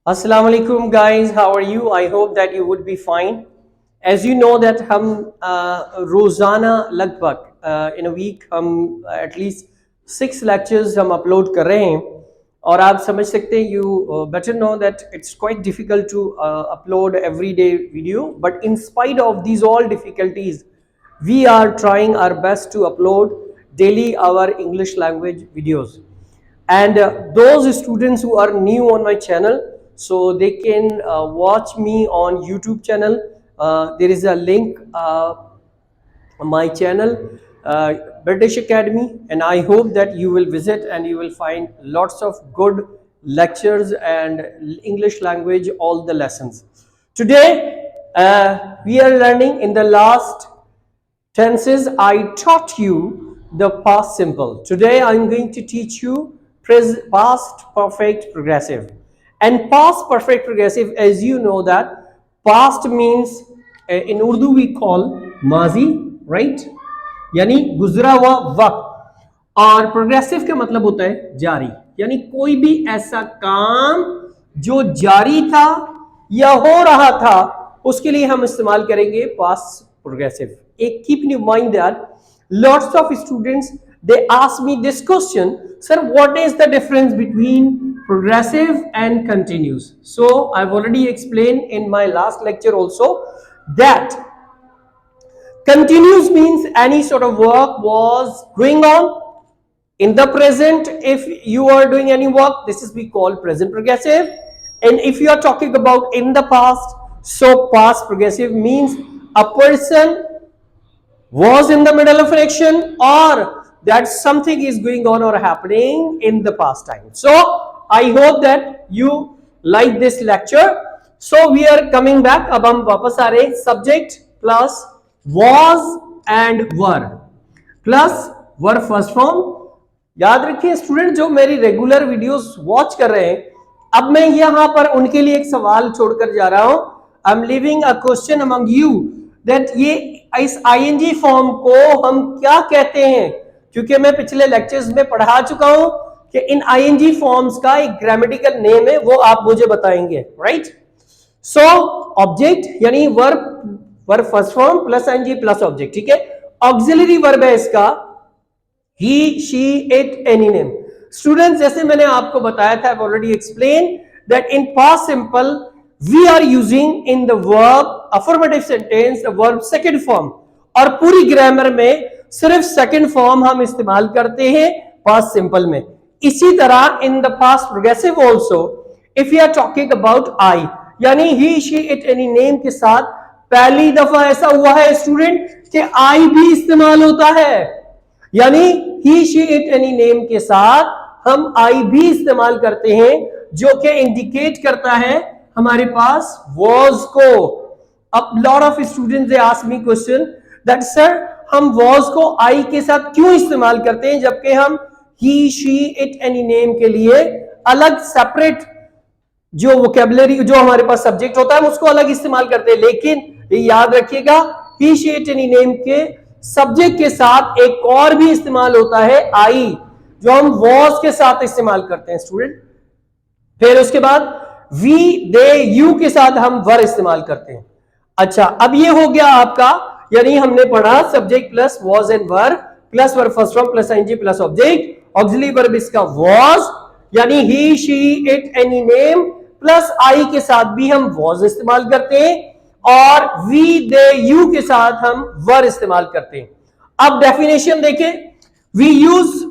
Assalamu alaikum guys, how are you? I hope that you would be fine. As you know that हम रोज़ाना लगभग in a week हम at least 6 lectures हम upload कर रहे हैं और आप समझ सकते हैं you better know that it's quite difficult to upload everyday video, but in spite of these all difficulties we are trying our best to upload daily our English language videos. And those students who are new on my channel, so they can watch me on YouTube channel. There is a link on my channel, British Academy, and I hope that you will visit and you will find lots of good lectures and English language, all the lessons. Today we are learning in the last tenses. I taught you the past simple. Today I'm going to teach you past perfect progressive. And past perfect progressive, as you know that past means in Urdu we call mazi, right? यानी गुजरा हुआ वक्त, और progressive का मतलब होता है जारी, यानी कोई भी ऐसा काम जो जारी था या हो रहा था उसके लिए हम इस्तेमाल करेंगे पास्ट प्रोग्रेसिव. एक keep in mind that lots of students they ask me this question, sir, what is the difference between progressive and continuous? So I've already explained in my last lecture also that continuous means any sort of work was going on in the present. If you are doing any work, this is we call present progressive. And if you are talking about in the past, so past progressive means a person was in the middle of an action or that something is going on or happening in the past time. So I hope that you like this lecture. So we are coming back. अब हम वापस आ रहे हैं. Subject plus was and were plus were first form. याद रखिए student जो मेरी regular videos watch कर रहे हैं, अब मैं यहां पर उनके लिए एक सवाल छोड़कर जा रहा हूं. I am living a question among you that ये इस आईएनजी फॉर्म को हम क्या कहते हैं, क्योंकि मैं पिछले लेक्चर्स में पढ़ा चुका हूं कि इन आईएनजी फॉर्म्स का एक ग्रामेटिकल नेम है, वो आप मुझे बताएंगे, राइट? सो ऑब्जेक्ट यानी verb first form plus ING plus object, ठीक है. ऑक्सिलरी वर्ब है इसका he, she, it, any name. Students जैसे मैंने आपको बताया था, I've already explained that in past simple we are using in the verb affirmative sentence the verb second form, और पूरी ग्रामर में सिर्फ सेकंड फॉर्म हम इस्तेमाल करते हैं past simple में. इसी तरह in the past progressive also if we are talking about I, यानी he, she, it, any name के साथ पहली दफा ऐसा हुआ है स्टूडेंट कि I भी इस्तेमाल होता है, यानी he, she, it, any name के साथ हम I भी इस्तेमाल करते हैं, जो कि इंडिकेट करता है हमारे पास was को. अब lot of students they ask me question that sir हम was को I के साथ क्यों इस्तेमाल करते हैं, जबकि हम he, she, it, any name के लिए अलग सेपरेट जो वोकैबुलरी जो हमारे पास सब्जेक्ट होता है उसको अलग इस्तेमाल करते हैं. लेकिन ये याद रखिएगा he, she, it, any name के सब्जेक्ट के साथ एक और भी इस्तेमाल होता है I, जो हम was के साथ इस्तेमाल करते हैं स्टूडेंट. फिर उसके बाद we, they, you के साथ हम वर इस्तेमाल करते हैं. अच्छा, अब ये हो गया आपका, यानी हमने पढ़ा subject plus was and were plus verb first form plus ING plus object. Auxiliary verb इसका was, यानी he, she, it, any name plus I के साथ भी हम was इस्तेमाल करते हैं, और we, they, you के साथ हम वर इस्तेमाल करते हैं. अब डेफिनेशन देखें. we use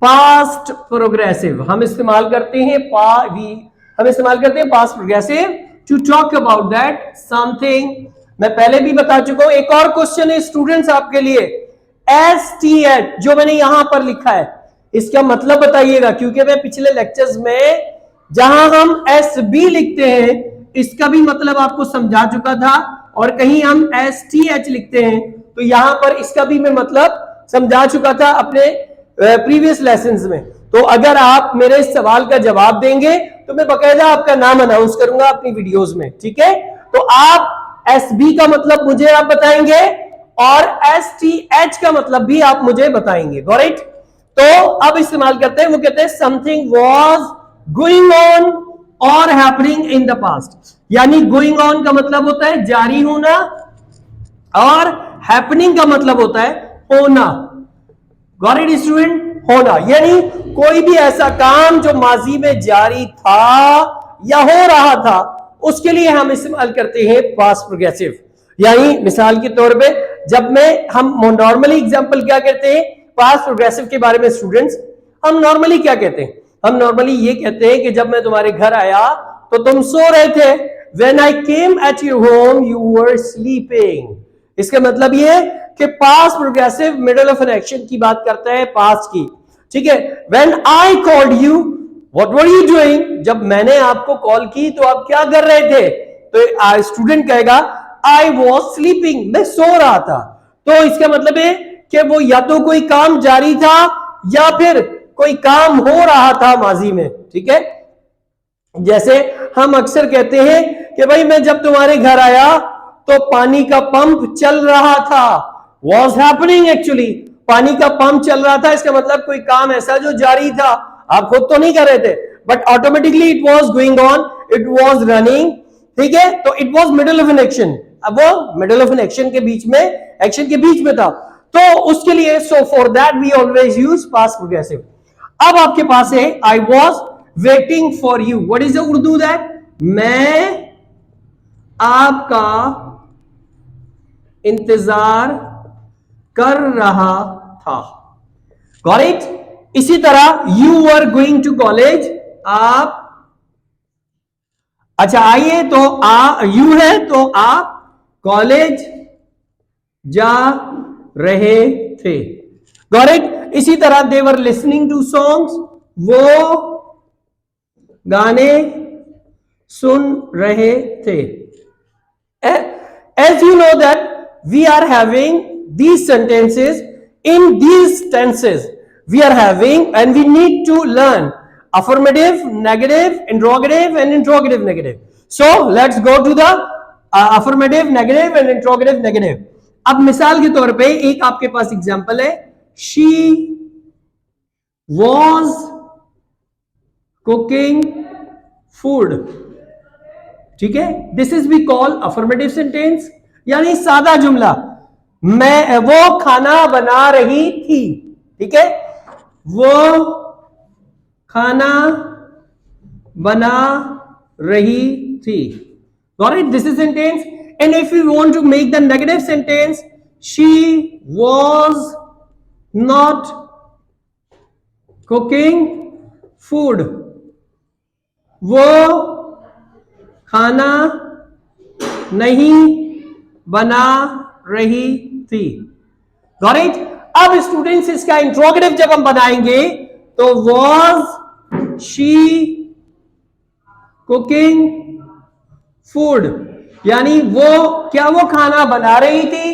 past progressive, हम इस्तेमाल करते हैं past progressive to talk about that something. मैं पहले भी बता चुका हूं. एक और क्वेश्चन है स्टूडेंट्स आपके लिए, STH जो मैंने यहां पर लिखा है इसका मतलब बताइएगा, क्योंकि मैं पिछले लेक्चर्स में जहां हम SB लिखते हैं इसका भी मतलब आपको समझा चुका था, और कहीं हम STH लिखते हैं तो यहां पर इसका भी मैं मतलब समझा चुका था अपने प्रीवियस लेसन्स में. तो अगर आप मेरे इस सवाल का जवाब देंगे तो मैं बकायदा आपका नाम अनाउंस करूंगा अपनी वीडियोस में, ठीक है. तो आप SB का मतलब मुझे आप बताएंगे और STH का मतलब भी आप मुझे बताएंगे, गॉट इट. तो अब इस्तेमाल करते हैं, वो कहते हैं समथिंग वाज गोइंग ऑन और हैपनिंग इन द पास्ट, यानी गोइंग ऑन का मतलब होता है जारी होना और हैपनिंग का मतलब होता है होना। Got it student? होना, यानी कोई भी ऐसा काम जो माजी में जारी था या हो रहा था उसके लिए हम इस्तेमाल करते हैं पास्ट प्रोग्रेसिव। यानी मिसाल के तौर पे जब हम नॉर्मली एग्जांपल क्या कहते हैं पास्ट प्रोग्रेसिव के बारे में स्टूडेंट्स, हम नॉर्मली क्या कहते हैं? हम नॉर्मली ये कहते हैं कि जब मैं तुम्हारे घर आया तो तुम सो रहे थे। When I came at your home you were sleeping। इसका मतलब ये है कि past progressive middle of an action की बात करता है, पास्ट की, ठीक है। When I called you what were you doing? जब मैंने आपको कॉल की तो आप क्या कर रहे थे? तो स्टूडेंट कहेगा I was sleeping, मैं सो रहा था। तो इसका मतलब है कि वो या तो कोई काम जारी था या फिर कोई काम हो रहा था माजी में, ठीक है। जैसे हम अक्सर कहते हैं कि भाई मैं जब तुम्हारे घर आया तो पानी का पंप चल रहा था, was happening actually, पानी का पंप चल रहा था, इसका मतलब कोई काम ऐसा जो जारी था, आप खुद तो नहीं कर रहे थे but automatically it was going on, it was running, ठीक है। तो it was middle of an action, अब वो मिडल ऑफ एन एक्शन के बीच में, एक्शन के बीच में था, तो उसके लिए so for that we always use past progressive. अब आपके पास है I was waiting for you, what is the Urdu that? मैं आपका इंतजार कर रहा था। Got it? इसी तरह you were going to college, आप, अच्छा आइए तो यू है तो आप कॉलेज जा रहे थे। Got it? इसी तरह दे वर लिसनिंग टू सॉन्ग्स, वो गाने सुन रहे थे। As you know that we are having these sentences, in these tenses we are having and we need to learn affirmative, negative, interrogative and interrogative negative. So let's go to the affirmative, negative and interrogative negative. अब मिसाल के तौर पे एक आपके पास example है, she was cooking food, ठीक है। This is we call affirmative sentence, यानी सादा जुमला, मैं, वो खाना बना रही थी, ठीक है, वो खाना बना रही थी। Got it? This is sentence. And if you want to make the negative sentence, she was not cooking food, वो खाना नहीं बना रही थी। Got it? अब स्टूडेंट्स इसका इंट्रोगेटिव जब हम बनाएंगे तो वाज शी कुकिंग फूड, यानी क्या वो खाना बना रही थी।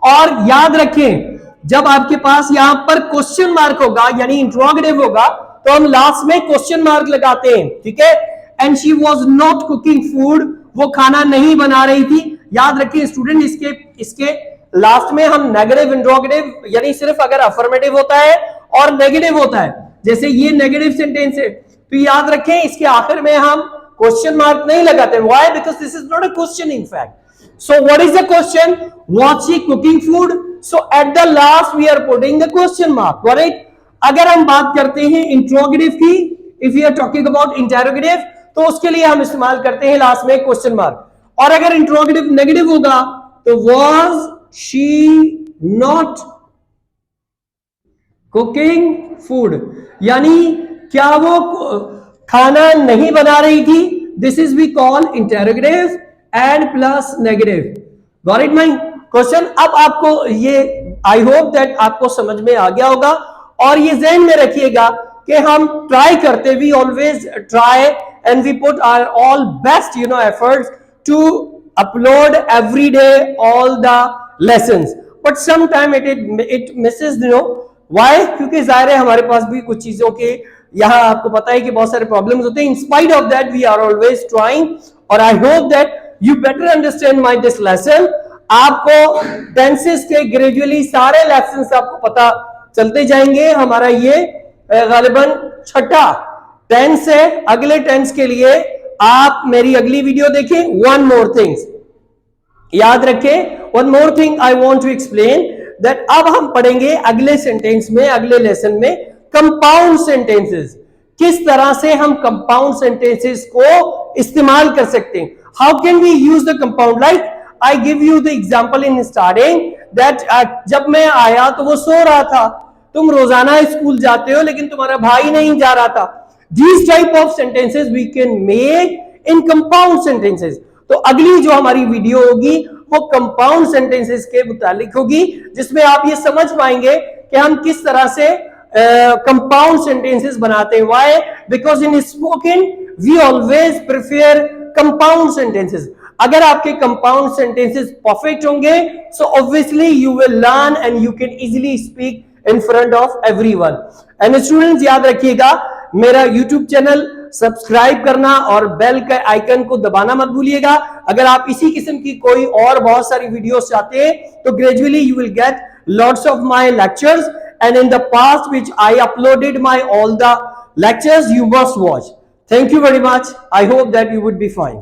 और याद रखें जब आपके पास यहां पर क्वेश्चन मार्क होगा यानी इंट्रोगेटिव होगा तो हम लास्ट में क्वेश्चन मार्क लगाते हैं, ठीक है। And she was not cooking food, वो खाना नहीं बना रही थी। याद रखिए स्टूडेंट इसके लास्ट में हम नेगेटिव इंट्रोगेटिव, यानी सिर्फ अगर अफर्मेटिव होता है और नेगेटिव होता है, जैसे ये नेगेटिव सेंटेंस है तो याद रखें इसके आखिर में हम क्वेश्चन मार्क नहीं लगाते। Why? Because this is not a question in fact. So what is the question? Was she cooking food? So at the last we are putting the question mark, right. अगर हम बात करते हैं interrogative की, if you are talking about interrogative, तो उसके लिए हम इस्तेमाल करते हैं लास्ट में क्वेश्चन मार्क। और अगर इंट्रोगेटिव नेगेटिव होगा तो was she not cooking food, यानी क्या वो खाना नहीं बना रही थी। This is we call interrogative and plus negative. Got it my question? अब आपको ये आई होप दैट आपको समझ में आ गया होगा और ये ज़हन में रखिएगा कि हम ट्राई करते, we always try and we put our all best efforts to upload every day all the lessons, but sometime it misses, why? क्योंकि जाहिर है हमारे पास भी कुछ चीजों के यहाँ आपको पता है कि बहुत सारे प्रॉब्लम्स होते हैं। in spite of that we are always trying और I hope that you better understand my this lesson। आपको टेंसेस के ग्रेजुअली सारे लेसन्स आपको पता चलते जाएंगे। हमारा ये गालिबन छठा टेंस है, अगले टेंस के लिए आप मेरी अगली वीडियो देखें। वन मोर थिंग्स याद रखें, one more thing I want to explain that अब हम पढ़ेंगे अगले सेंटेंस में, अगले लेसन में कंपाउंड सेंटेंसेस, किस तरह से हम कंपाउंड सेंटेंसेस को इस्तेमाल कर सकते हैं। How can we use the compound, like I give you the example in starting that जब मैं आया तो वो सो रहा था, तुम रोजाना स्कूल जाते हो लेकिन तुम्हारा भाई नहीं जा रहा था। These type of sentences we can make in compound sentences। तो अगली जो हमारी वीडियो होगी वो कंपाउंड सेंटेंसेस के मुतालिक होगी, जिसमें आप ये समझ पाएंगे कि हम किस तरह से कंपाउंड सेंटेंसेस बनाते हैं। Why? Because in spoken we always prefer compound sentences. अगर आपके कंपाउंड सेंटेंसेस परफेक्ट होंगे so obviously you will learn and you can easily speak in front of everyone. And students याद रखिएगा, मेरा YouTube चैनल सब्सक्राइब करना और bell के icon को दबाना मत भूलिएगा। अगर आप इसी किस्म की कोई और बहुत सारी वीडियोस चाहते हैं तो gradually you will get lots of my lectures, and in the past which I uploaded my all the lectures you must watch. Thank you very much. I hope that you would be fine.